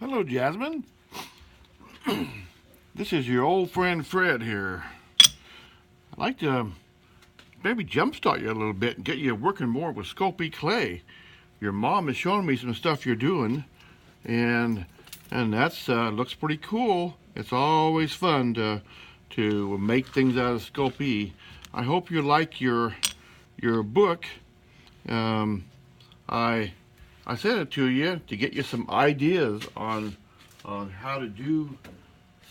Hello, Jasmine. This is your old friend Fred here. I'd like to maybe jumpstart you a little bit and get you working more with Sculpey clay. Your mom is showing me some stuff you're doing, and that's looks pretty cool. It's always fun to make things out of Sculpey. I hope you like your book. Um, I I sent it to you to get you some ideas on how to do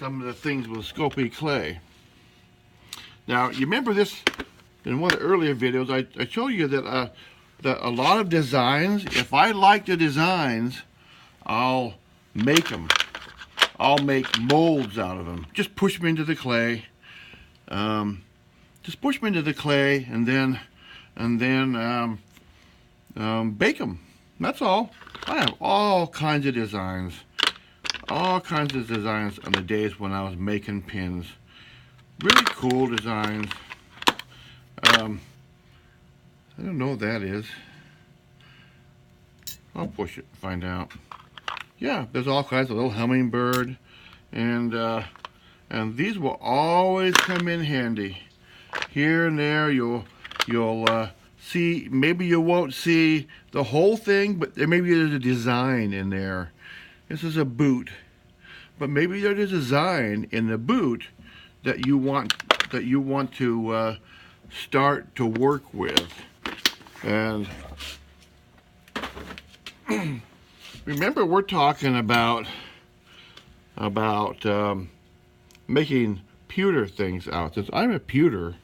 some of the things with Sculpey clay. Now, you remember this in one of the earlier videos, I showed you that a lot of designs, if I like the designs, I'll make them. I'll make molds out of them. Just push them into the clay. Just push them into the clay and then bake them. That's all. I have all kinds of designs. All kinds of designs on the days when I was making pins. Really cool designs. I don't know what that is. I'll push it and find out. Yeah, there's all kinds of little hummingbird, and these will always come in handy. Here and there, you'll see. Maybe you won't see the whole thing, but maybe there's a design in there. This is a boot, but maybe there's a design in the boot that you want to start to work with. And remember, we're talking about making pewter things out. Since I'm a pewter,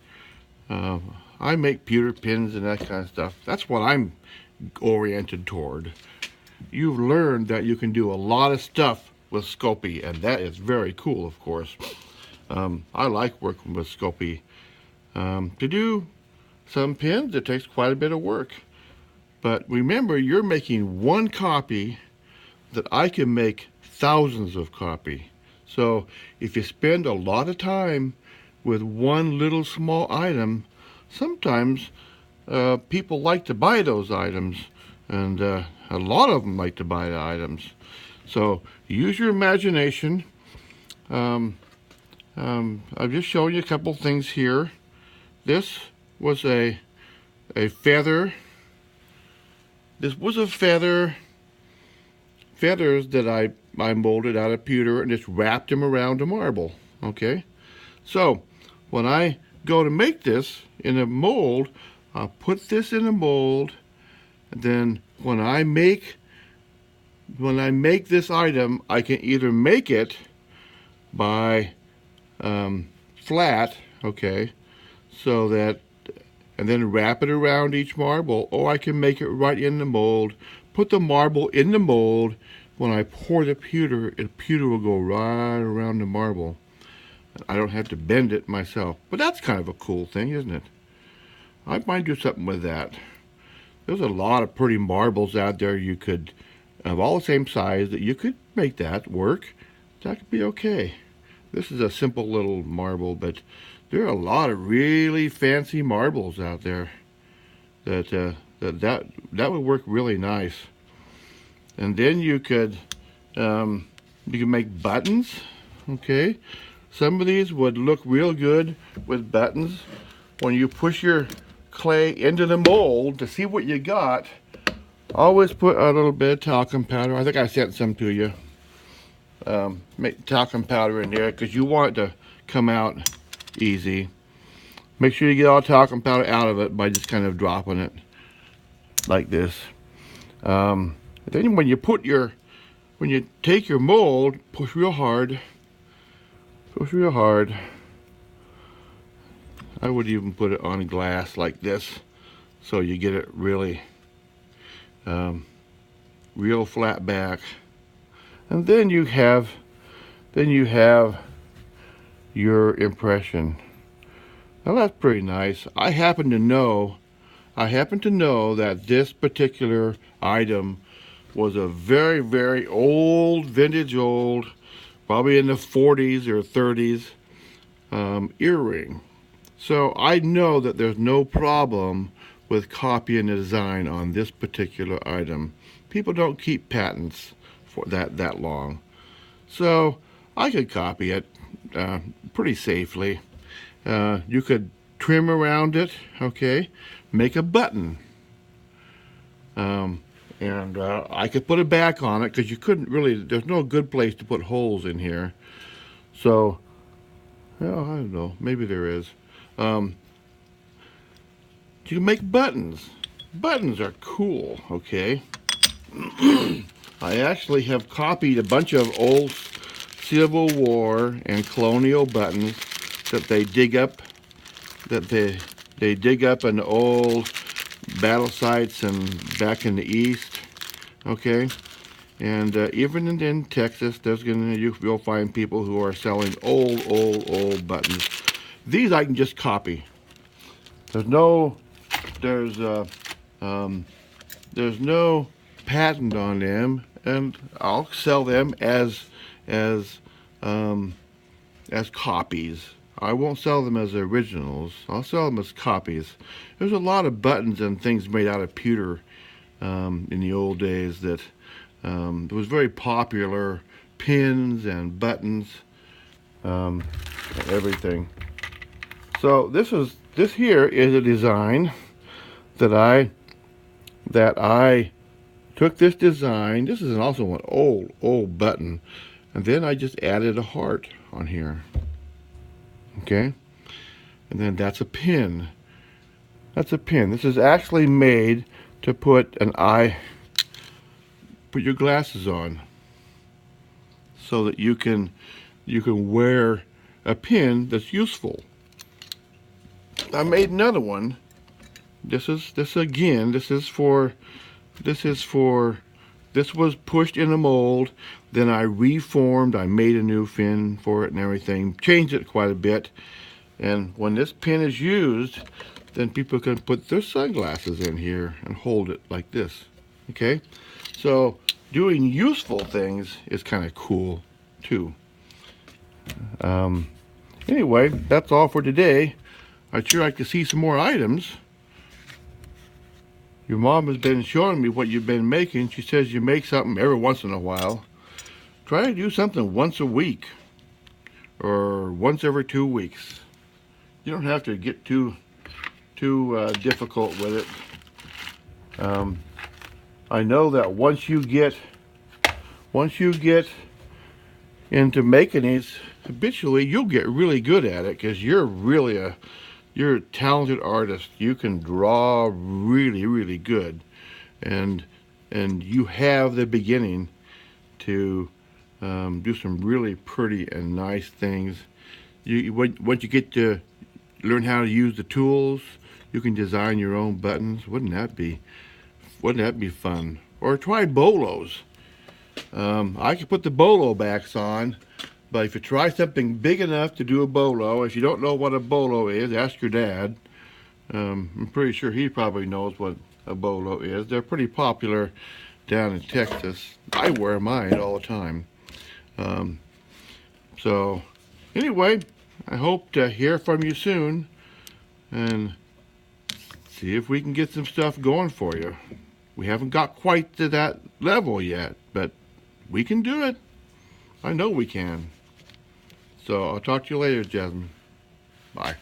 I make pewter pins and that kind of stuff. That's what I'm oriented toward. You've learned that you can do a lot of stuff with Sculpey, and that is very cool, of course. I like working with Sculpey. To do some pins, it takes quite a bit of work. But remember, you're making one copy that I can make thousands of copy. So if you spend a lot of time with one little small item, sometimes people like to buy those items, and a lot of them like to buy the items. So use your imagination. I've just shown you a couple things here. This was a feather. This was a feathers that I molded out of pewter and just wrapped them around a marble. Okay, so when I go to make this in a mold, I'll put this in a mold, and then when I make this item, I can either make it by flat, okay, so that, and then wrap it around each marble, or I can make it right in the mold, put the marble in the mold. When I pour the pewter will go right around the marble. I don't have to bend it myself, but that's kind of a cool thing, isn't it? I might do something with that. There's a lot of pretty marbles out there you could, of all the same size, that you could make that work. That could be okay. This is a simple little marble, but there are a lot of really fancy marbles out there that would work really nice. And then you could make buttons. Okay, some of these would look real good with buttons. When you push your clay into the mold to see what you got, always put a little bit of talcum powder. I think I sent some to you. Make talcum powder in there because you want it to come out easy. Make sure you get all talcum powder out of it by just kind of dropping it like this. Then when you take your mold, push real hard. Push real hard. I would even put it on glass like this, so you get it really real flat back. And then you have your impression. Now that's pretty nice. I happen to know that this particular item was a very, very old, vintage old, probably in the 40s or 30s earring. So I know that there's no problem with copying the design on this particular item. People don't keep patents for that long. So I could copy it pretty safely. You could trim around it, okay, make a button. And I could put it back on it because you couldn't really, there's no good place to put holes in here. So, well, I don't know, maybe there is. You can make buttons. Buttons are cool, okay? I actually have copied a bunch of old Civil War and colonial buttons that they dig up, they dig up in old battle sites and back in the East, okay? And even in Texas, you'll find people who are selling old buttons. These I can just copy. There's no patent on them, and I'll sell them as copies. I won't sell them as originals. I'll sell them as copies. There's a lot of buttons and things made out of pewter in the old days that it was very popular. Pins and buttons, and everything. So this here is a design that I took this design. This is also an old button, and then I just added a heart on here. Okay, and then that's a pin. That's a pin. This is actually made to put your glasses on, so that you can wear a pin that's useful. I made another one. This was pushed in a mold. Then I reformed. I made a new fin for it and everything. Changed it quite a bit. And when this pin is used, then people can put their sunglasses in here and hold it like this. Okay? So doing useful things is kind of cool too. Anyway, that's all for today. I'd sure like to see some more items. Your mom has been showing me what you've been making. She says you make something every once in a while. Try to do something once a week or once every 2 weeks. You don't have to get too difficult with it. I know that once you get into making these habitually, you'll get really good at it because you're a talented artist. You can draw really good, and you have the beginning to do some really pretty and nice things. Once you get to learn how to use the tools, you can design your own buttons. Wouldn't that be fun? Or try bolos. I could put the bolo backs on, but if you try something big enough to do a bolo, if you don't know what a bolo is, ask your dad. I'm pretty sure he probably knows what a bolo is. They're pretty popular down in Texas. I wear mine all the time. So anyway, I hope to hear from you soon and see if we can get some stuff going for you. We haven't got quite to that level yet, but we can do it. I know we can. So I'll talk to you later, Jasmine. Bye.